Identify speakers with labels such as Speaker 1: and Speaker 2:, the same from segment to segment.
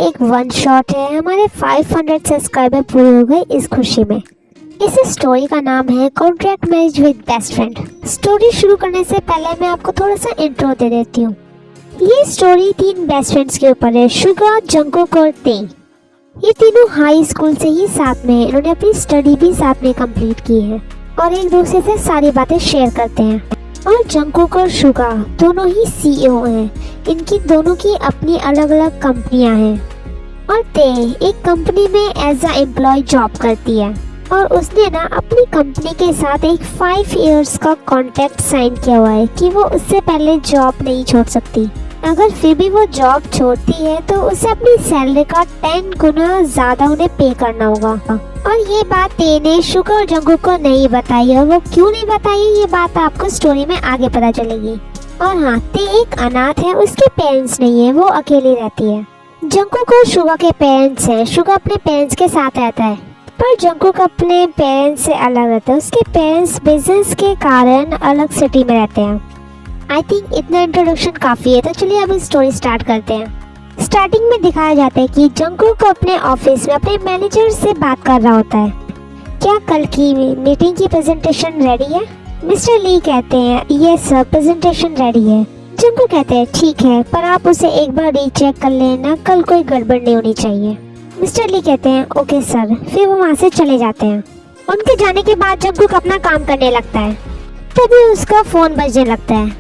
Speaker 1: एक one shot है। हमारे 500 सब्सक्राइबर पूरे हो गए इस खुशी में। इस स्टोरी का नाम है contract marriage with best friend. Story शुरू करने से पहले मैं आपको थोड़ा सा इंट्रो दे देती हूँ। ये स्टोरी 3 बेस्ट फ्रेंड्स के ऊपर है, सुगा, जंगकुक और तेई। ये तीनों हाई स्कूल से ही साथ में हैं। इन्होंने अपनी स्टडी भी साथ में कंप्लीट की है और एक दूसरे से सारी बातें शेयर करते हैं। और जंगकुक और सुगा दोनों ही सीईओ हैं। इनकी दोनों की अपनी अलग अलग कंपनियां हैं और तेई एक कंपनी में एज अ एम्प्लॉय जॉब करती है और उसने ना अपनी कंपनी के साथ एक 5 इयर्स का कॉन्ट्रैक्ट साइन किया हुआ है कि वो उससे पहले जॉब नहीं छोड़ सकती। अगर फिर भी वो जॉब छोड़ती है तो उसे अपनी सैलरी का 10 गुना ज्यादा उन्हें पे करना होगा। और ये बात तेई ने सुगा और जंगकुक को नहीं बताई और वो क्यों नहीं बताई ये बात आपको स्टोरी में आगे पता चलेगी। और हाँ, तेई एक अनाथ है, उसके पेरेंट्स नहीं है, वो अकेली रहती है। जंगकुक और सुगा के पेरेंट्स हैं। सुगा अपने पेरेंट्स के साथ रहता है पर जंगकुक अपने पेरेंट्स से अलग रहता है। उसके पेरेंट्स बिजनेस के कारण अलग सिटी में रहते हैं। आई थिंक इतना इंट्रोडक्शन काफ़ी है, तो चलिए अब स्टोरी स्टार्ट करते हैं। स्टार्टिंग में दिखाया जाता है कि जंगकुक अपने ऑफिस में अपने मैनेजर से बात कर रहा होता है। क्या कल की मीटिंग की प्रेजेंटेशन रेडी है? मिस्टर ली कहते हैं यस सर, प्रेजेंटेशन रेडी है। जंगकुक कहते हैं ठीक है, पर आप उसे एक बार रीचेक कर लेना, कल कोई गड़बड़ नहीं होनी चाहिए। मिस्टर ली कहते हैं ओके सर। फिर वो वहाँ से चले जाते हैं। उनके जाने के बाद जंगकुक अपना काम करने लगता है। तभी उसका फोन बजने लगता है।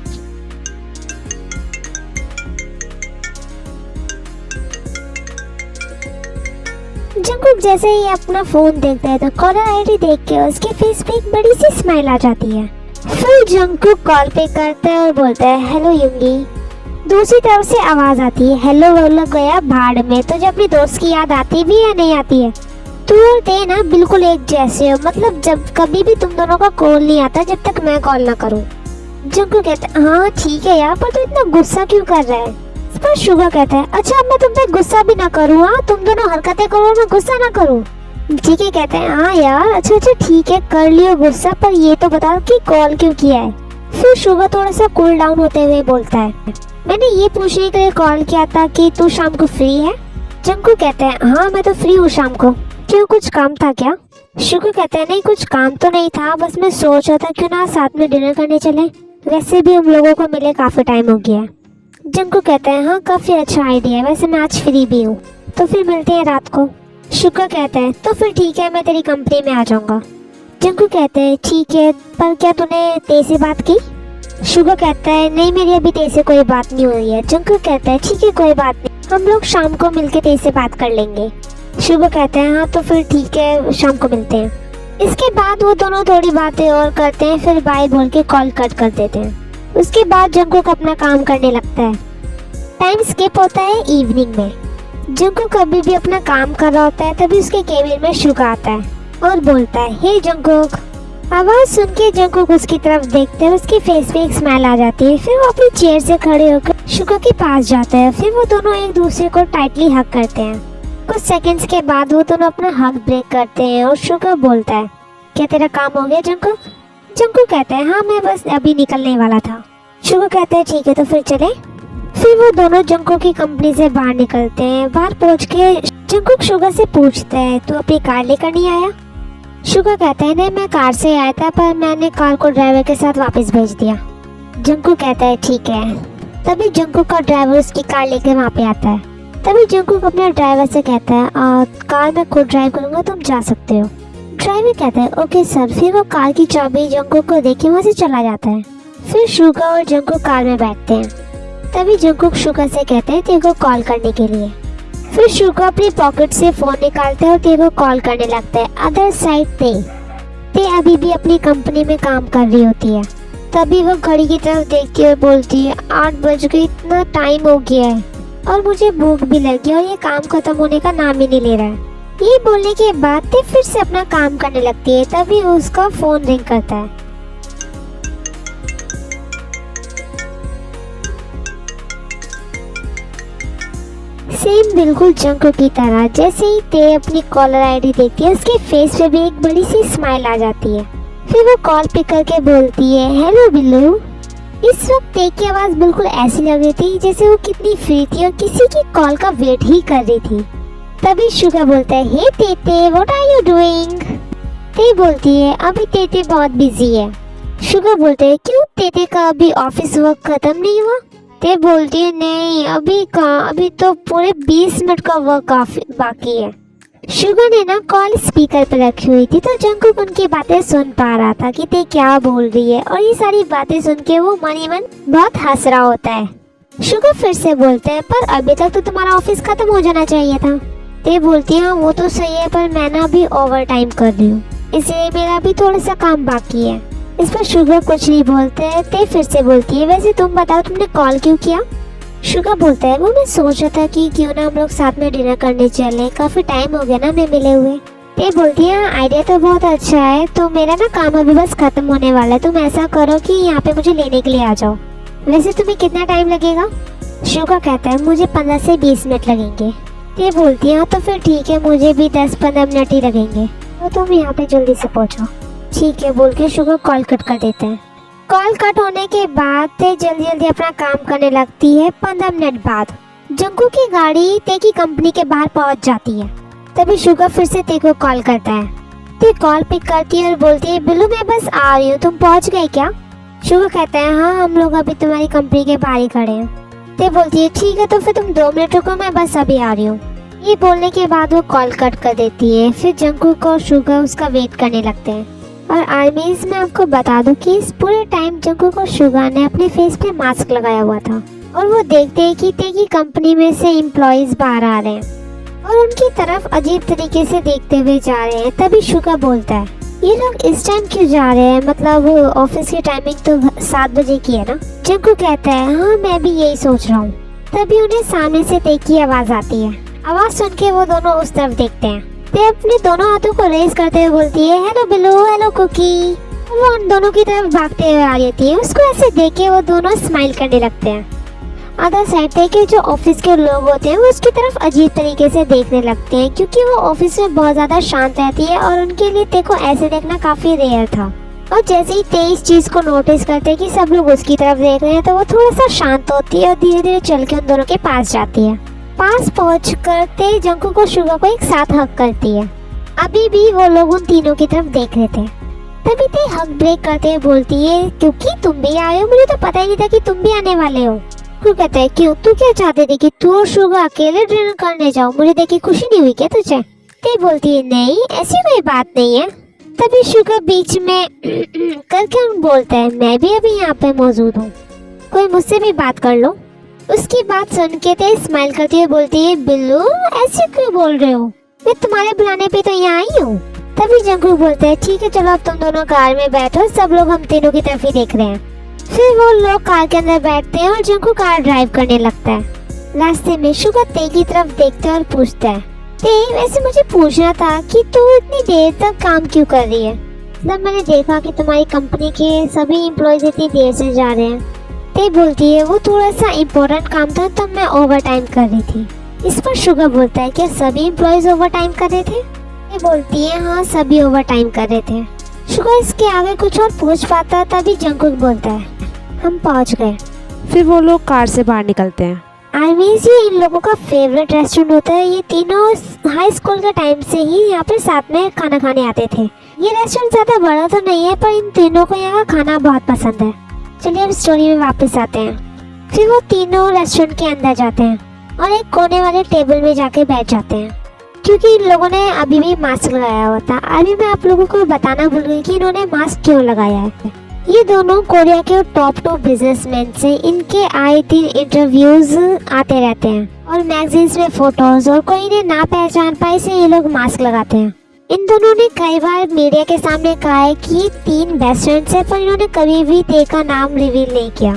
Speaker 1: जंगकुक जैसे ही अपना फोन देखता है तो कॉलर आईडी देख के उसके फेस पे एक बड़ी सी स्माइल आ जाती है। फिर जंगकुक कॉल पे करता है और बोलता है हेलो युंगी। दूसरी तरफ से आवाज आती है हेलो वो गया भाड़ में। तुझे अपनी दोस्त की याद आती भी है नहीं आती है? तू और तेई ना बिल्कुल एक जैसे हो, मतलब जब कभी भी तुम दोनों का कॉल नहीं आता जब तक मैं कॉल ना करूं। जंगकुक कहता है हाँ ठीक है यार, पर तू इतना गुस्सा क्यों कर रहा है? पर सुगा कहता है अच्छा अब मैं तुम पे गुस्सा भी ना करूँ? हाँ, तुम दोनों हरकतें करो, मैं गुस्सा ना करूँ। ठीक है कहते हैं हाँ यार, अच्छा ठीक है कर लियो गुस्सा, पर ये तो बताओ कि कॉल क्यों किया है? फिर सुगा थोड़ा सा कूल डाउन होते हुए बोलता है मैंने ये पूछने के लिए कॉल किया था कि तू शाम को फ्री है? जंगकुक कहते हैं हाँ मैं तो फ्री हूँ शाम को। क्यों, कुछ काम था क्या? सुगा कहते हैं नहीं कुछ काम तो नहीं था, बस मैं सोच रहा था क्यों ना साथ में डिनर करने चले, वैसे भी हम लोगों को मिले काफी टाइम हो गया है। जंगकुक कहते हैं हाँ काफी अच्छा आइडिया है, वैसे मैं आज फ्री भी हूँ, तो फिर मिलते हैं रात को। सुगा कहता है तो फिर ठीक है, मैं तेरी कंपनी में आ जाऊंगा। जंगकुक कहते हैं ठीक है, पर क्या तूने तेई से बात की? सुगा कहता है नहीं मेरी अभी तेई से कोई बात नहीं हुई है। जंगकुक कहता है ठीक है कोई बात नहीं, हम लोग शाम को मिलके तेई से बात कर लेंगे। सुगा कहता है हाँ तो फिर ठीक है, शाम को मिलते हैं। इसके बाद वो दोनों थोड़ी बातें और करते हैं, फिर बाय बोल के कॉल कट कर देते हैं। उसके बाद जंगकुक अपना काम करने लगता है। टाइम स्किप होता है इवनिंग में। जंगकुक कभी भी अपना काम कर रहा होता है, तभी उसके केबिन में सुगा आता है और बोलता है हे जंगकुक। आवाज सुन के जंगकुक उसकी तरफ देखते हैं, उसके फेस पे एक स्माइल आ जाती है। फिर वो अपनी चेयर से खड़े होकर सुगा के पास जाता है। फिर वो दोनों एक दूसरे को टाइटली हग करते हैं। कुछ सेकंड्स के बाद वो दोनों अपना हग ब्रेक करते हैं और सुगा बोलता है क्या तेरा काम हो गया जंगकुक? जंगकुक कहता है हाँ मैं बस अभी निकलने वाला था। सुगा कहता है ठीक है तो फिर चले। फिर वो दोनों जंगकुक की कंपनी से बाहर निकलते हैं। बाहर पहुंच के जंगकुक सुगा से पूछता है तू अपनी कार लेकर नहीं आया? सुगा कहता है नहीं मैं कार से आया था, पर मैंने कार को ड्राइवर के साथ वापस भेज दिया। जंगकुक कहता है ठीक है। तभी जंगकुक का ड्राइवर उसकी कार लेकर वहाँ पे आता है। तभी जंगकुक अपने ड्राइवर से कहता है कार मैं खुद ड्राइव करूँगा, तुम जा सकते हो। ड्राइवर कहता है ओके सर। फिर वो कार की चाबी जंगकुक को देके वहाँ से चला जाता है। फिर सुगा और जंगकुक कार में बैठते हैं। तभी जंगकुक सुगा से कहते हैं तेरे को कॉल करने के लिए। फिर सुगा अपनी पॉकेट से फोन निकालता है और तेरे को कॉल करने लगता है। अदर साइड तेई अभी भी अपनी कंपनी में काम कर रही होती है। तभी वो घड़ी की तरफ देखती है और बोलती है 8 बज गए, इतना टाइम हो गया है और मुझे भूख भी लगी और ये काम खत्म होने का नाम ही नहीं ले रहा है। ये बोलने के बाद ते फिर से अपना काम करने लगती है। तभी उसका फोन रिंग करता है। सेम बिल्कुल जंगकुक की तरह। जैसे ही तेई अपनी कॉलर आईडी देखती है उसके फेस पे भी एक बड़ी सी स्माइल आ जाती है। फिर वो कॉल पिक करके बोलती है हेलो बिल्लू। इस वक्त ते की आवाज बिल्कुल ऐसी लग रही थी जैसे वो कितनी फ्री थी और किसी की कॉल का वेट ही कर रही थी। तभी शुगा बोलता है, हे तेते, व्हाट आर यू डूइंग? ते बोलती है, अभी तेते बहुत बिजी है। शुगा बोलते है, क्यों तेते का अभी ऑफिस वर्क खत्म नहीं हुआ? ते बोलती है, नहीं अभी कहाँ, अभी तो पूरे 20 मिनट का वर्क बाकी है। शुगा ने ना कॉल स्पीकर पर रखी हुई थी तो जंगकुक उनकी बातें सुन पा रहा था कि ते क्या बोल रही है, और ये सारी बातें सुन के वो मन ही मन बहुत हंस रहा होता है। शुगा फिर से बोलते हैं, पर अभी तक तो तुम्हारा ऑफिस खत्म हो जाना चाहिए था। ते बोलती है, वो तो सही है, पर मैं ना अभी ओवर टाइम कर रही हूँ, इसलिए मेरा भी थोड़ा सा काम बाकी है। इस पर शुगा कुछ नहीं बोलते। ते फिर से बोलती है, वैसे तुम बताओ तुमने कॉल क्यों किया? शुगा बोलता है, वो मैं सोच रहा था कि क्यों ना हम लोग साथ में डिनर करने चले, काफी टाइम हो गया ना हमें मिले हुए। ते बोलती है, आइडिया तो बहुत अच्छा है, तो मेरा ना काम अभी बस खत्म होने वाला है, तुम ऐसा करो कि यहाँ पे मुझे लेने के लिए आ जाओ। वैसे तुम्हें कितना टाइम लगेगा? शुगा कहता है, मुझे 15 से 20 मिनट लगेंगे। ते बोलती है, तो फिर ठीक है, मुझे भी 10-15 मिनट ही लगेंगे, तो तुम यहाँ पे जल्दी से पहुँचो। ठीक है बोल के शुगा कॉल कट कर देते हैं। कॉल कट होने के बाद ते जल्दी जल्दी अपना काम करने लगती है। 15 मिनट बाद जंगकुक की गाड़ी ते की कंपनी के बाहर पहुंच जाती है। तभी शुगा फिर से ते को कॉल करता है। ते कॉल पिक करती है और बोलती है, बिल्लू मैं बस आ रही हूँ, तुम पहुंच गए क्या? शुगा कहता है, हाँ हम लोग अभी तुम्हारी कंपनी के बाहर ही खड़े हैं। ते बोलती है, ठीक है तो फिर तुम 2 मिनट रुको, मैं बस अभी आ रही हूँ। ये बोलने के बाद वो कॉल कट कर देती है। फिर जंगकुक और शुगा उसका वेट करने लगते हैं। और आर्मीज में आपको बता दूं कि इस पूरे टाइम जंगकुक और शुगा ने अपने फेस पे मास्क लगाया हुआ था, और वो देखते हैं कि ते की कंपनी में से एम्प्लॉयज बाहर आ रहे हैं और उनकी तरफ अजीब तरीके से देखते हुए जा रहे हैं। तभी शुगा बोलता है, ये लोग इस टाइम क्यों जा रहे हैं, मतलब ऑफिस की टाइमिंग तो 7 बजे की है ना? जंगकुक कहता है, हाँ मैं भी यही सोच रहा हूँ। तभी उन्हें सामने से ते की आवाज आती है। आवाज सुन के वो दोनों उस तरफ देखते हैं। ते अपने दोनों हाथों को रेस करते हुए बोलती है, हेलो बिल्लू, हेलो कुकी। वो उन दोनों की तरफ भागते हुए आ रही थी। उसको ऐसे देख के वो दोनों स्माइल करने लगते हैं। अदर साइड ते के जो ऑफिस के लोग होते हैं वो उसकी तरफ अजीब तरीके से देखने लगते हैं, क्योंकि वो ऑफिस में बहुत ज्यादा शांत रहती है और उनके लिए ते को ऐसे देखना काफी रेयर था। और जैसे ही ते इस चीज को नोटिस करते हैं कि सब लोग उसकी तरफ देख रहे हैं, तो वो थोड़ा सा शांत होती है और धीरे धीरे चल के उन दोनों के पास जाती है। पास पहुँच कर ते जंगकुक और शुगा को एक साथ हक करती है। अभी भी वो लोग उन तीनों की तरफ देख रहे थे। तभी ते हक ब्रेक करते हुए बोलती है, क्योंकि तुम भी आए हो, मुझे तो पता ही नहीं था कि तुम भी आने वाले हो। वो कहता है, क्यों, तू क्या चाहते थे कि तू और शुगा अकेले डिनर करने जाओ? मुझे देख के खुशी नहीं हुई क्या तुझे? ते बोलती है, नहीं ऐसी कोई बात नहीं है। तभी शुगा बीच में करके बोलता है, मैं भी अभी यहाँ पे मौजूद हूँ, कोई मुझसे भी बात कर लो। उसकी बात सुन के ते स्माइल करती हुई बोलती है, बिल्लू ऐसे क्यों बोल रहे हो, मैं तुम्हारे बुलाने पे तो यहाँ आई हूँ। तभी जंगकुक बोलते हैं, ठीक है चलो अब तुम दोनों कार में बैठो, सब लोग हम तीनों की तरफ ही देख रहे हैं। फिर वो लोग कार के अंदर बैठते हैं और जंगकुक कार ड्राइव करने लगता है। रास्ते में शुगा ते की तरफ देखता है और पूछता है, ते वैसे मुझे पूछना था कि तू इतनी देर तक काम क्यों कर रही है? जब मैंने देखा कि तुम्हारी कंपनी के सभी एम्प्लॉयज इतनी देर से जा रहे हैं। ते बोलती है, वो थोड़ा सा इम्पोर्टेंट काम था तो मैं ओवर टाइम कर रही थी। इस पर शुगा बोलता है, क्या सभी एम्प्लॉयज ओवर टाइम कर रहे थे? ये बोलती है, हाँ सभी ओवर टाइम कर रहे थे। शुगा इसके आगे कुछ और पूछ पाता, तभी जंगकुक बोलता है, हम पहुंच गए।
Speaker 2: फिर वो लोग कार से बाहर निकलते हैं।
Speaker 1: आर्मीज ये इन लोगों का फेवरेट रेस्टोरेंट होता है। ये तीनों हाई स्कूल के टाइम से ही यहाँ पे साथ में खाना खाने आते थे। ये रेस्टोरेंट ज्यादा बड़ा तो नहीं है, पर इन तीनों को यहाँ का खाना बहुत पसंद है। चलिए अब स्टोरी में वापस आते हैं। फिर वो तीनों रेस्टोरेंट के अंदर जाते हैं और एक कोने वाले टेबल में जाके बैठ जाते हैं, क्योंकि इन लोगों ने अभी भी मास्क लगाया हुआ था। अभी मैं आप लोगों को बताना भूल गई कि इन्होंने मास्क क्यों लगाया है। ये दोनों कोरिया के टॉप 2 बिजनेसमैन से इनके आए दिन इंटरव्यूज आते रहते हैं और मैगजीन्स में फोटोज, और कोई इन्हें ना पहचान पाए से ये लोग मास्क लगाते हैं। इन दोनों ने कई बार मीडिया के सामने कहा है कि 3 बेस्ट फ्रेंड्स है, पर इन्होंने कभी भी ते का नाम रिवील नहीं किया।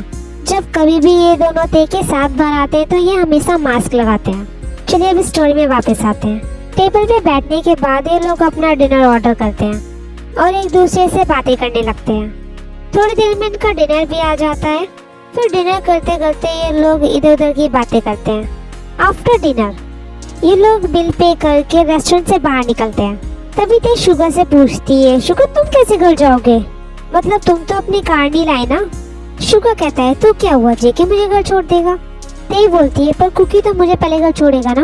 Speaker 1: जब कभी भी ये दोनों ते के साथ बाहर आते हैं तो ये हमेशा मास्क लगाते हैं। चलिए अब स्टोरी में वापस आते हैं। टेबल पे बैठने के बाद ये लोग अपना डिनर ऑर्डर करते हैं और एक दूसरे से बातें करने लगते हैं। थोड़ी देर में इनका डिनर भी आ जाता है। फिर डिनर करते करते ये लोग इधर उधर की बातें करते हैं। आफ्टर डिनर ये लोग बिल पे करके रेस्टोरेंट से बाहर निकलते हैं। तभी ते शुगा से पूछती है, शुगा तुम कैसे घर जाओगे, मतलब तुम तो अपनी कार नहीं लाए ना? शुगा कहता है तो क्या हुआ, जेके मुझे घर छोड़ देगा। ते बोलती है पर कुकी तो मुझे पहले घर छोड़ेगा ना।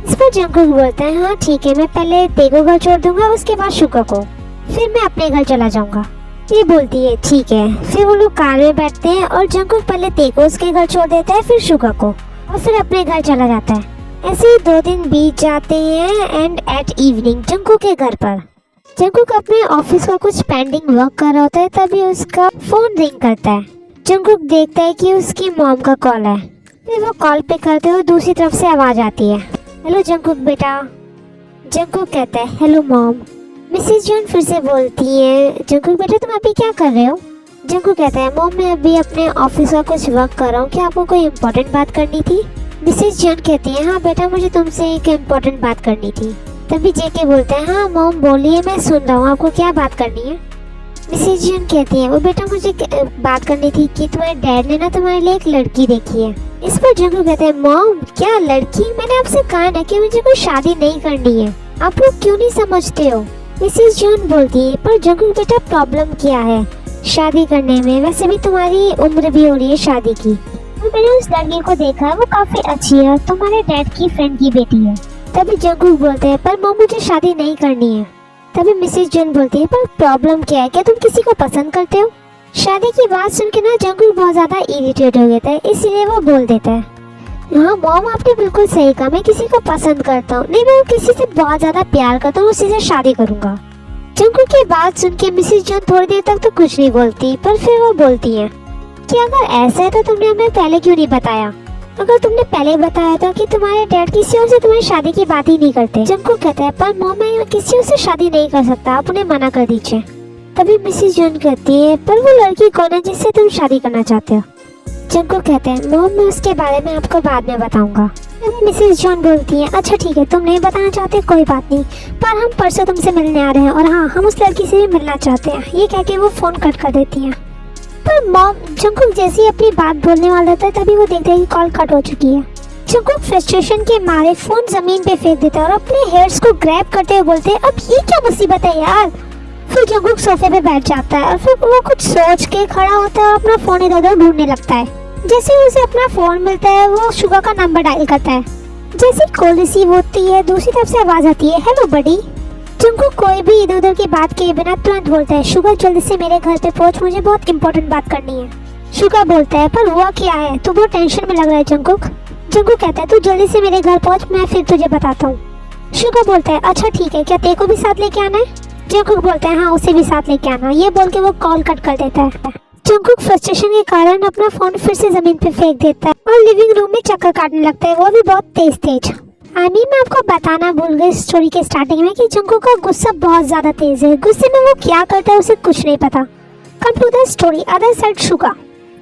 Speaker 1: इस पर जंगकुक बोलता है हाँ ठीक है, मैं पहले ते को घर छोड़ दूंगा, उसके बाद शुगा को, फिर मैं अपने घर चला जाऊंगा। ये बोलती है ठीक है। फिर वो लोग कार में बैठते हैं और जंगकुक पहले ते को उसके घर छोड़ देता है, फिर शुगा को, और फिर अपने घर चला जाता है। ऐसे ही 2 दिन बीत जाते हैं एंड एट इवनिंग जंगकुक के घर पर जंगकुक अपने ऑफिस का कुछ पेंडिंग वर्क कर रहा होता है, तभी उसका फोन रिंग करता है। जंगकुक देखता है कि उसकी मॉम का कॉल है। फिर वो कॉल पे करते हैं और दूसरी तरफ से आवाज आती है, हेलो जंगकुक बेटा। जंगकुक कहता है हेलो मॉम। मिसेस जॉन फिर से बोलती है जंगकुक बेटा तुम अभी क्या कर रहे हो। जंगकुक कहता है मॉम मैं अभी अपने ऑफिस का कुछ वर्क कर रहा हूँ, क्या आपको कोई इम्पोर्टेंट बात करनी थी। मिसेस जॉन कहती है हाँ बेटा मुझे तुमसे एक इम्पोर्टेंट बात करनी थी। तभी जेके बोलता है हाँ मॉम बोलिए, मैं सुन रहा हूँ, आपको क्या बात करनी है। मिसेस जॉन कहती है वो बेटा मुझे बात करनी थी कि तुम्हारे डैड ने ना तुम्हारे लिए एक लड़की देखी है। इस पर जंगकुक कहते हैं मॉम क्या लड़की, मैंने आपसे कहा ना कि मुझे कोई शादी नहीं करनी है, आप लोग क्यों नहीं समझते हो। मिसेस जॉन बोलती है पर जंगकुक बेटा प्रॉब्लम क्या है शादी करने में, वैसे भी तुम्हारी उम्र भी हो रही है शादी की, और मैंने उस लड़की को देखा वो काफी अच्छी है, तुम्हारे डैड की फ्रेंड की बेटी है। तभी जंगकुक बोलते हैं पर मॉम मुझे शादी नहीं करनी है। तभी मिसेस जॉन बोलती है पर प्रॉब्लम क्या है, क्या तुम किसी को पसंद करते हो। शादी की बात सुन के ना जंगकुक बहुत ज्यादा इरिटेट हो गया था, इसलिए वो बोल देता है हाँ मॉम आपने बिल्कुल सही कहा, मैं किसी को पसंद करता हूँ, नहीं मैं किसी से बहुत ज्यादा प्यार करता हूँ, उसी से शादी करूंगा। जंगकुक की बात सुन के मिसेस जॉन थोड़ी देर तक तो कुछ नहीं बोलती, पर फिर वो बोलती है कि अगर ऐसा है तो तुमने हमें पहले क्यों नहीं बताया, अगर तुमने पहले बताया था कि तुम्हारे डैड किसी और से तुम्हारी शादी की बात ही नहीं करते। जंगकुक कहता है पर मॉम मैं किसी और से शादी नहीं कर सकता, आप उन्हें मना कर दीजिए। तभी मिसेस जॉन कहती है पर वो लड़की कौन है जिससे तुम शादी करना चाहते हो। जंगकुक कहते हैं मॉम मैं उसके बारे में आपको बाद में बताऊंगा। तभी मिसेस जॉन बोलती है अच्छा ठीक है तुम नहीं बताना चाहते कोई बात नहीं, पर हम परसों तुमसे मिलने आ रहे हैं, और हाँ हम उस लड़की से भी मिलना चाहते हैं। ये कह के वो फोन कट कर देती है। पर मॉम जंगकुक जैसे ही अपनी बात बोलने वाला था तभी वो देखता है कि कॉल कट हो चुकी है। जंगकुक फ्रस्ट्रेशन के मारे फोन जमीन पे फेंक देता है और अपने हेयर्स को ग्रैब करते हुए बोलते हैं अब ये क्या मुसीबत है यार। फिर जंगकुक सोफे पे बैठ जाता है और फिर वो कुछ सोच के खड़ा होता है और अपना फोन इधर उधर ढूंढने लगता है। जैसे ही उसे अपना फोन मिलता है वो शुगा का नंबर डायल करता है। जैसे ही कॉल रिसीव होती है दूसरी तरफ से आवाज आती है हेलो बडी। जंगकुक कोई भी इधर उधर की बात किए बिना तुरंत बोलता है शुगा जल्दी से मेरे घर पे पहुंच, मुझे बहुत इंपॉर्टेंट बात करनी है। शुगा बोलता है पर हुआ क्या है, तू बहुत टेंशन में लग रहा है जंगकुक। जंगकुक कहता है तू जल्दी से मेरे घर पहुंच, मैं फिर तुझे बताता हूँ। शुगा बोलता है अच्छा ठीक है, क्या ते को भी साथ लेके आना है। जंगकुक बोलता है हाँ उसे भी साथ लेके आना। ये बोल के वो कॉल कट कर देता है। जंगकुक फ्रस्ट्रेशन के कारण अपना फोन फिर से जमीन पे फेंक देता है और लिविंग रूम में चक्कर काटने लगता है, वो भी बहुत तेज तेज। मैं आपको बताना भूल गई स्टोरी के स्टार्टिंग में कि जंगकुक का गुस्सा बहुत ज्यादा तेज है, गुस्से में वो क्या करता है उसे कुछ नहीं पता। Come to the story other side Suga.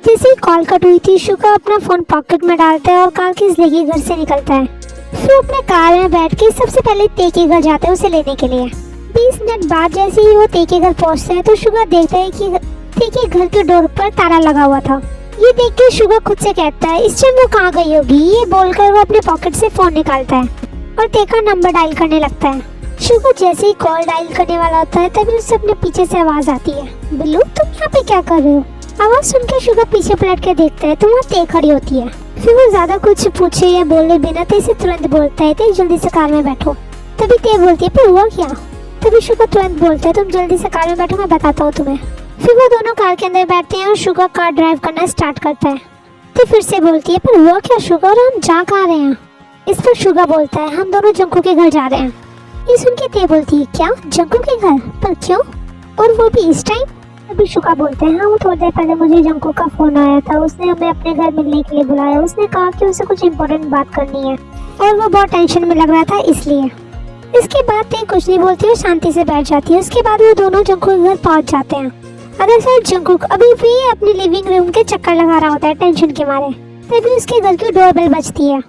Speaker 1: जैसे ही कॉल कट हुई थी शुगा अपना फोन पॉकेट में डालता है और कार कीज लेके घर से निकलता है। फिर अपने कार में बैठ के सबसे पहले ते के घर जाता है उसे लेने के लिए। 20 मिनट बाद जैसे ही वो ते के घर पहुंचता है तो शुगा देखता है कि ते के घर के डोर पर ताला लगा हुआ था। ये देख के शुगा खुद से कहता है इस टाइम वो कहाँ गई होगी। ये बोलकर वो अपने पॉकेट से फोन निकालता है और ते का नंबर डायल करने लगता है। शुगा जैसे ही कॉल डायल करने वाला होता है तभी उससे अपने पीछे से आवाज आती है बिल्लू तुम यहाँ पे क्या कर रहे हो। आवाज सुन के शुगा पीछे पलट के देखता है तो वहाँ ते खड़ी होती है। फिर वो ज्यादा कुछ पूछे या बोले बिना ते से तुरंत बोलता है ते जल्दी से कार में बैठो। तभी ते बोलती है पर हुआ क्या। तभी शुगा तुरंत बोलता है तुम जल्दी से कार में बैठो, मैं बताता हूँ तुम्हें। फिर वो दोनों कार के अंदर बैठते हैं और शुगा कार ड्राइव करना स्टार्ट करता है। तो फिर से बोलती है पर हुआ क्या शुगा और हम जा कहाँ रहे हैं। इस पर शुगा बोलता है हम दोनों जंकू के घर जा रहे हैं। ये सुन के ते बोलती है क्या जंकू के घर, पर क्यों और वो भी इस टाइम। अभी शुगा बोलते हैं हाँ वो थोड़ी देर पहले मुझे जंकू का फोन आया था, उसने हमें अपने घर मिलने के लिए बुलाया, उसने कहा कि उसे कुछ इम्पोर्टेंट बात करनी है और वो बहुत टेंशन में लग रहा था इसलिए। इसके बाद ते कुछ नहीं बोलती और शांति से बैठ जाती है। उसके बाद वो दोनों जंकू के घर पहुंच जाते हैं। अदर साइड जंकूक अभी भी अपने लिविंग रूम के चक्कर लगा रहा होता है टेंशन के मारे। तभी उसके घर की डोरबेल बजती है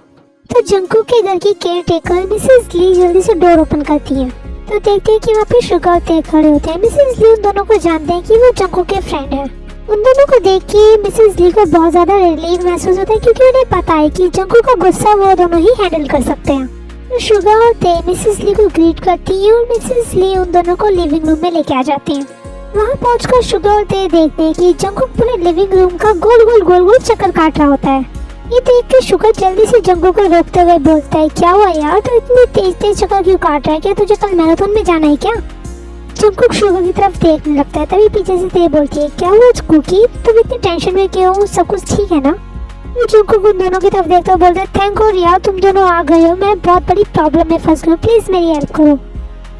Speaker 1: तो जंकूक के घर की केयर टेकर मिसेस ली जल्दी से डोर ओपन करती है तो देखते हैं कि वहाँ पे शुगा और ते खड़े होते हैं। मिसेस ली उन दोनों को जानते हैं कि वो जंकूक के फ्रेंड है। उन दोनों को देख के मिसेस ली को बहुत ज्यादा रिलीफ महसूस होता है क्योंकि उन्हें पता है कि जंकूक का गुस्सा वो दोनों ही हैंडल कर सकते हैं। तो शुगा और ते मिसेस ली को ग्रीट करती है और मिसेस ली उन दोनों को लिविंग रूम में लेके आ जाती है। वहाँ पहुंचकर शुगर और ते देखते हैं कि जंगकुक पूरे लिविंग रूम का गोल गोल गोल गोल चक्कर काट रहा होता है। ये देख के शुगर जल्दी से जंगकुक को रोकते हुए बोलता है, क्या हुआ यार, तो इतनी तेज तेज चक्कर क्यों काट रहा है? क्या तुझे कल मैराथन में जाना है क्या? जंगकुक शुगर की तरफ देखने लगता है। तभी पीछे से ते बोलती है, क्या हुआ कुकी, तुम इतनी टेंशन में क्यों हो? सब कुछ ठीक है ना? जंगकुक उन दोनों की तरफ देखता हुआ बोलता है, थैंक गॉड यार तुम दोनों आ गए हो, मैं बहुत बड़ी प्रॉब्लम में फंस गई हूँ, प्लीज मेरी हेल्प करो।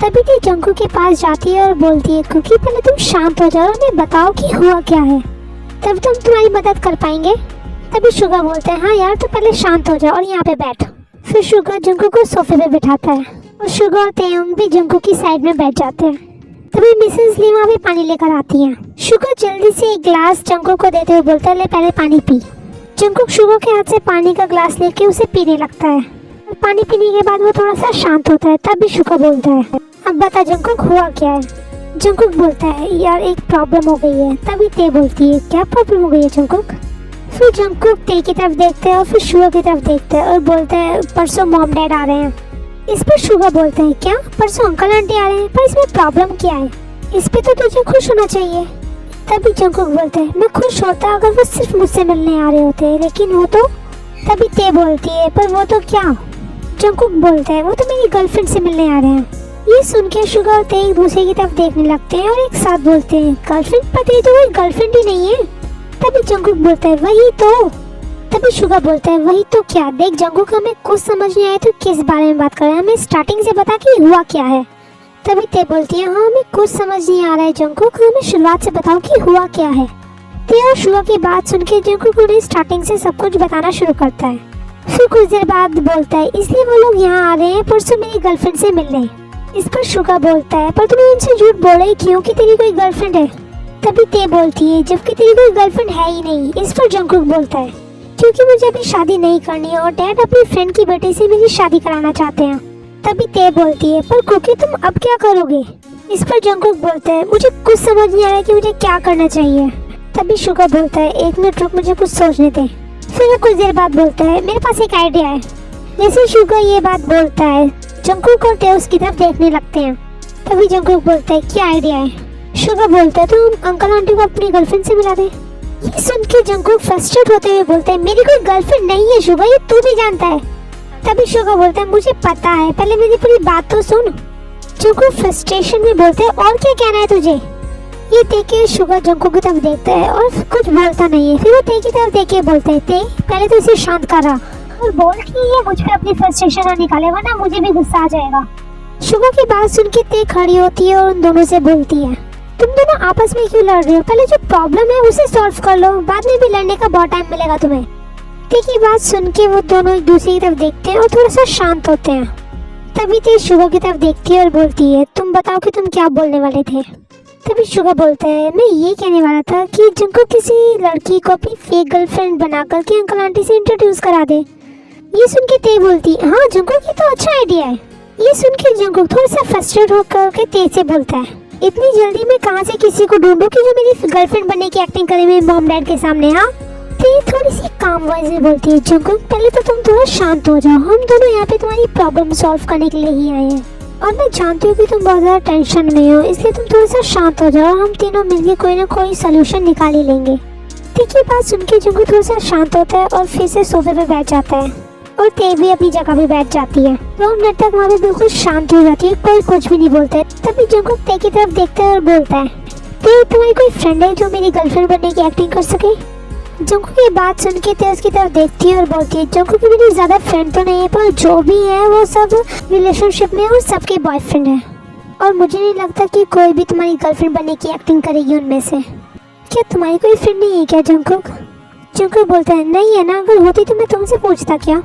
Speaker 1: तभी ते जंगकुक के पास जाती है और बोलती है, कुकी पहले तुम शांत हो जाओ और हमें बताओ कि हुआ क्या है, तब तुम तुम्हारी मदद कर पाएंगे। तभी शुगर बोलते हैं, हाँ यार तो पहले शांत हो जाओ और यहाँ पे बैठ। फिर शुगर जंगकुक को सोफे पे बिठाता है और शुगर और तेयोंग भी जंगकुक की साइड में बैठ जाते हैं। तभी मिसेस ली वहाँ पे पानी लेकर आती हैं। शुगर जल्दी से एक ग्लास जंगकुक को देते हुए बोलता है, ले पहले पानी पी। जंगकुक शुगर के हाथ से पानी का ग्लास लेके उसे पीने लगता है और पानी पीने के बाद वो थोड़ा सा शांत होता है। तभी शुगर बोलता है, अब बता जंगकुक हुआ क्या है? जंगकुक बोलता है, यार एक प्रॉब्लम हो गई है। तभी ते बोलती है, क्या प्रॉब्लम हो गई है जंगकुक? फिर जंगकुक ते की तरफ देखते हैं और फिर शुगर की तरफ देखते हैं और बोलते हैं, परसों मॉम डैड आ रहे हैं। इस पर शुगर बोलते हैं, क्या परसों अंकल आंटी आ रहे हैं? पर इसमें प्रॉब्लम क्या है? इस पे तो तुझे खुश होना चाहिए। तभी जंगकुक बोलते हैं, मैं खुश होता अगर वो सिर्फ मुझसे मिलने आ रहे होते, लेकिन वो तो। तभी ते बोलती है, पर वो तो क्या? जंगकुक बोलता है, वो तो मेरी गर्लफ्रेंड से मिलने आ रहे हैं। ये सुन के शुगर और ते एक दूसरे की तरफ देखने लगते हैं और एक साथ बोलते हैं, गर्लफ्रेंड? पर तेरी तो कोई गर्लफ्रेंड ही नहीं है। तभी जंगकुक बोलता है, वही तो। तभी शुगर बोलता है, वही तो क्या? देख जंगकुक, हमें कुछ समझ नहीं आया तो किस बारे में बात कर रहे हैं, हमें स्टार्टिंग से बता कि हुआ क्या है। तभी ते बोलती है, हाँ हमें कुछ समझ नहीं आ रहा है जंगकुक, हमें शुरुआत से बताओ कि हुआ क्या है। ते और शुगर की बात सुन के जंगकुक उन्हें स्टार्टिंग से सब कुछ बताना शुरू करता है। फिर कुछ देर बाद बोलता है, इसलिए वो लोग यहाँ आ रहे हैं परसों मेरी गर्लफ्रेंड से मिलने। इस पर शुगर बोलता है, पर तुमने उनसे झूठ बोला ही क्यों कि तेरी कोई गर्लफ्रेंड है? तभी ते बोलती है, जबकि तेरी कोई गर्लफ्रेंड है ही नहीं। इस पर जंगकुक बोलता है, क्योंकि मुझे अभी शादी नहीं करनी है और डैड अपनी फ्रेंड की बेटी से मेरी शादी कराना चाहते हैं। तभी ते बोलती है, पर कुकी तुम अब क्या करोगे? इस पर जंगकुक बोलता है, मुझे कुछ समझ नहीं आ रहा कि मुझे क्या करना चाहिए। तभी शुगर बोलता है, एक मिनट रुक, मुझे कुछ सोचने दे। फिर वो कुछ देर बाद बोलता है, मेरे पास एक आइडिया है। जैसे शुगर ये बात बोलता है, जंगकुक और ते उसकी तरफ देखने लगते हैं। तभी जंगकुक बोलता है, क्या आइडिया है? शुगर बोलता है, तो अंकल आंटी को अपनी गर्लफ्रेंड से मिला दे। ये सुन के जंगकुक फ्रस्ट्रेट होते हुए बोलता है, मेरी कोई गर्लफ्रेंड नहीं है शुगर, ये तू भी जानता है। तभी शुगर बोलता है, मुझे पता है, पहले मेरी पूरी बात तो सुन। जंगकुक फ्रस्ट्रेशन में बोलते हैं, और क्या कहना है तुझे? ये देख के शुगर जंगकुक की तरफ देखता है और कुछ बोलता नहीं है। फिर वो ते की तरफ देख के बोलता है, ते पहले तो इसे शांत कर रहा और बोल कि ये मुझ पे अपनी फ्रस्ट्रेशन ना निकाले, वरना मुझे भी गुस्सा आ जाएगा। शुगर की बात सुन के ते खड़ी होती है और उन दोनों से बोलती है, तुम दोनों आपस में क्यों लड़ रहे हो? पहले जो प्रॉब्लम है उसे सॉल्व कर लो, बाद में भी लड़ने का बहुत टाइम मिलेगा तुम्हें। ते की बात सुन के वो दोनों एक दूसरे की तरफ देखते हैं और थोड़ा सा शांत होते हैं। तभी ते शुगर की तरफ देखती है और बोलती है, तुम बताओ कि तुम क्या बोलने वाले थे? तभी शुगर बोलता है, मैं ये कहने वाला था कि जंगकुक किसी लड़की को अपनी फेक गर्लफ्रेंड बनाकर के अंकल आंटी से इंट्रोड्यूस करा दे। ये सुन के ते बोलती, हाँ जंगकुक ये तो अच्छा आइडिया है। ये सुन के जंगकुक थोड़ा सा फ्रस्ट्रेट होकर के ते से बोलता है, इतनी जल्दी मैं कहाँ से किसी को ढूंढूं कि जो मेरी गर्लफ्रेंड बनने की एक्टिंग करे मेरे मॉम डैड के सामने? हाँ ते थोड़ी सी काम वॉइस में बोलती है, जंगकुक पहले तो तुम थोड़ा शांत हो जाओ, हम दोनों यहाँ पे तुम्हारी प्रॉब्लम सॉल्व करने के लिए ही आए हैं और मैं जानती हूँ कि तुम बहुत ज़्यादा टेंशन में हो, इसलिए तुम थोड़ा सा शांत हो जाओ, हम तीनों मिलके कोई ना कोई सोल्यूशन निकाल ही लेंगे। ठीक है, बात सुन के जंगकुक थोड़ा सा शांत होता है और फिर से सोफे पे बैठ जाता है और ते भी अपनी जगह पे बैठ जाती है। 2 मिनट तक वहाँ पे बिल्कुल शांति हो जाती है, कोई कुछ भी नहीं बोलता है। तभी जंगकुक ते की तरफ देखता है और बोलता है, ते तुम्हारी कोई फ्रेंड है जो मेरी गर्लफ्रेंड बनने की एक्टिंग कर सके? जंगकुक की बात सुन के ते उसकी तरफ देखती है और बोलती है, जंगकुक की मेरी ज़्यादा फ्रेंड तो नहीं है, पर जो भी है वो सब रिलेशनशिप में और सबके बॉयफ्रेंड है और मुझे नहीं लगता कि कोई भी तुम्हारी गर्लफ्रेंड बनने की एक्टिंग करेगी उनमें से। क्या तुम्हारी कोई फ्रेंड नहीं है क्या जंगकुक? जंगकुक बोलता है, नहीं है ना, अगर होती तो मैं तुमसे पूछता क्या?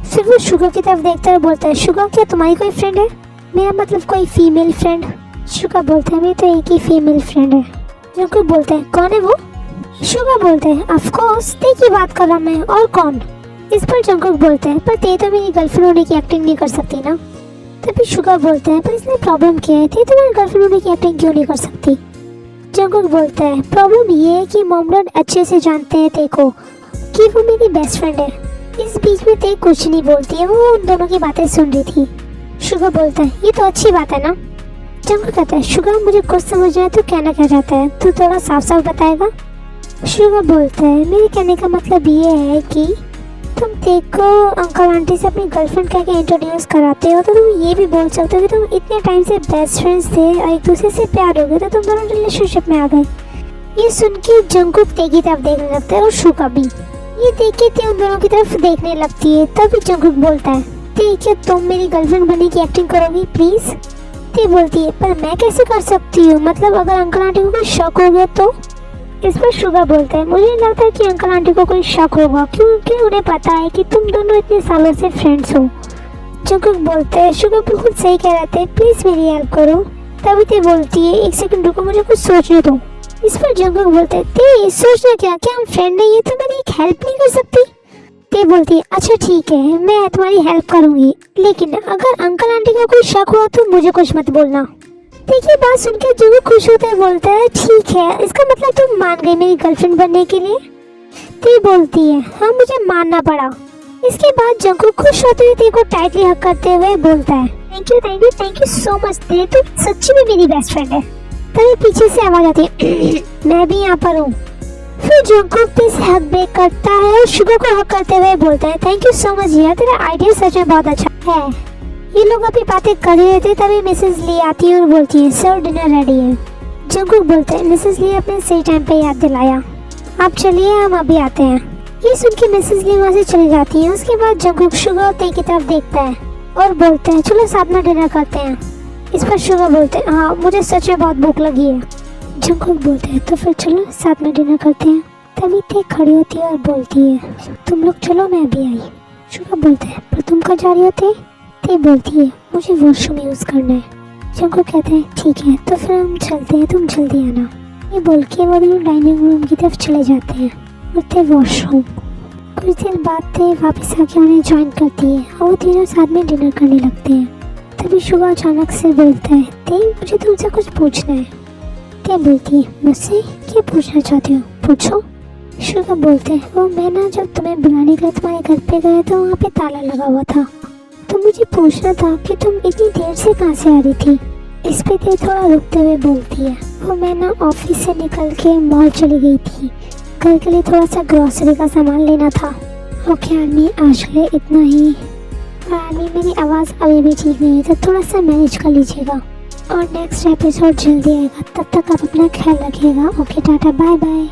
Speaker 1: फिर वो शुगर की तरफ देखता है और बोलता है, शुगर क्या तुम्हारी कोई फ्रेंड है? मेरा मतलब कोई फीमेल फ्रेंड? शुगर बोलता है, मेरी तो एक ही फीमेल फ्रेंड है। जंगकुक बोलता है, कौन है वो? शुगर बोलते हैं, ऑफ कोर्स ते की बात कर रहा मैं, और कौन? इस पर जंगकुक बोलते हैं, पर ते तो मेरी गर्लफ्रेंड होने की एक्टिंग नहीं कर सकती ना। तभी शुगर बोलते हैं, पर इसमें प्रॉब्लम क्या है, ते तुम्हारी गर्लफ्रेंड होने की एक्टिंग क्यों नहीं कर सकती? जंगकुक बोलता है, प्रॉब्लम ये है कि मॉम डैड अच्छे से जानते हैं ते को कि वो मेरी बेस्ट फ्रेंड है। इस बीच में ते कुछ नहीं बोलती है, वो उन दोनों की बातें सुन रही थी। शुगर बोलता है, ये तो अच्छी बात है ना। जंगकुक कहता है शुगा मुझे कुछ समझ नहीं है, तू कहना क्या चाहता है, तू थोड़ा साफ साफ बताएगा। शुगा बोलता है मेरे कहने का मतलब ये है कि तुम देखो अंकल आंटी से अपनी गर्लफ्रेंड कह के इंट्रोड्यूस कराते हो, तो तुम ये भी बोल सकते हो कि तुम इतने टाइम से बेस्ट फ्रेंड्स थे और एक दूसरे से प्यार हो गए, तो तुम दोनों रिलेशनशिप में आ गए। ये सुन के जंगकुक ते की तरफ देखने लगता है और शुगा भी ये देख के ते उन दोनों की तरफ देखने लगती है। तभी जंगकुक बोलता है ते क्या तुम मेरी गर्लफ्रेंड बनने की एक्टिंग करोगी प्लीज। ते बोलती है पर मैं कैसे कर सकती हूँ, मतलब अगर अंकल आंटी को कोई शक हो गया तो। इस पर शुगा बोलता है मुझे नहीं लगता कि अंकल आंटी को कोई शक होगा, क्योंकि उन्हें पता है कि तुम दोनों इतने सालों से फ्रेंड्स हो। जंगकुक बोलते हैं शुगा बिल्कुल सही कह रहे थे, प्लीज मेरी हेल्प करो। तभी ते बोलती है एक सेकंड रुको मुझे कुछ सोचने दो। इस पर जंगकुक बोलते हैं ते सोचना क्या हम फ्रेंड नहीं है तो मेरी एक हेल्प नहीं कर सकती। ते बोलती है अच्छा ठीक है मैं तुम्हारी हेल्प करूंगी, लेकिन अगर अंकल आंटी का कोई शक हुआ तो मुझे कुछ मत बोलना। देखिए बात सुनकर जंगकुक खुश होते हुए बोलता है ठीक है, इसका मतलब तुम मान गई मेरी गर्लफ्रेंड बनने के लिए। ते बोलती है हाँ मुझे मानना पड़ा। इसके बाद जंगकुक खुश होते हुए ते को टाइटली हक करते हुए बोलता है थैंक यू सो मच ते, तुम सच्ची में मेरी बेस्ट फ्रेंड है। तभी पीछे से आवाज आती है मैं भी यहाँ पर हूँ। फिर जंगकुक ते से हक ब्रेक करता है और शुगा को हक करते हुए बोलता है थैंक यू सो मच यार, तेरा आइडिया सच में बहुत अच्छा है। ये लोग अभी बातें कर रहे थे तभी मिसेस ली आती है और बोलती है सर डिनर रेडी है। जंगकुक बोलते हैं मिसेस ली अपने सही टाइम पे याद दिलाया, आप चलिए हम अभी आते हैं। ये सुन के मिसेस ली वहाँ से चली जाती है। उसके बाद जंगकुक शुगा और ते की तरफ देखता है और बोलते हैं चलो साथ में डिनर करते हैं। इस पर शुगा बोलते हैं हाँ मुझे सच में बहुत भूख लगी है। जंगकुक बोलते हैं तो फिर चलो साथ में डिनर करते हैं। तभी ते खड़ी होती है और बोलती है तुम लोग चलो मैं अभी आई। शुगा बोलते हैं पर तुम कहाँ जा रही होते। ते बोलती है मुझे वॉशरूम यूज़ करना है। जंगकुक कहते हैं ठीक है तो फिर हम चलते हैं, तुम जल्दी आना। ये बोल के वो दोनों डाइनिंग रूम की तरफ चले जाते हैं और ते वॉशरूम। कुछ देर बाद ते वापस आके उन्हें ज्वाइन करती है और वो तीनों साथ में डिनर करने लगते हैं। तभी शुगा अचानक से बोलता है ते मुझे तुमसे कुछ पूछना है। ते बोलती है मुझसे क्या पूछना चाहती हो पूछो। शुगा बोलते हैं वो मैं ना जब तुम्हें बुलाने के लिए तुम्हारे घर पे गया तो वहाँ पे ताला लगा हुआ था, तो मुझे पूछना था कि तुम इतनी देर से कहाँ से आ रही थी। इस पे ते थोड़ा रुकते हुए बोलती है वो मैं ना ऑफिस से निकल के मॉल चली गई थी, घर के लिए थोड़ा सा ग्रोसरी का सामान लेना था। ओके आर्मी आज के लिए इतना ही। आर्मी मेरी आवाज़ अभी भी ठीक नहीं है तो थोड़ा सा मैनेज कर लीजिएगा और नेक्स्ट एपिसोड जल्दी आएगा, तब तक आप अपना ख्याल रखिएगा। Okay tata bye bye.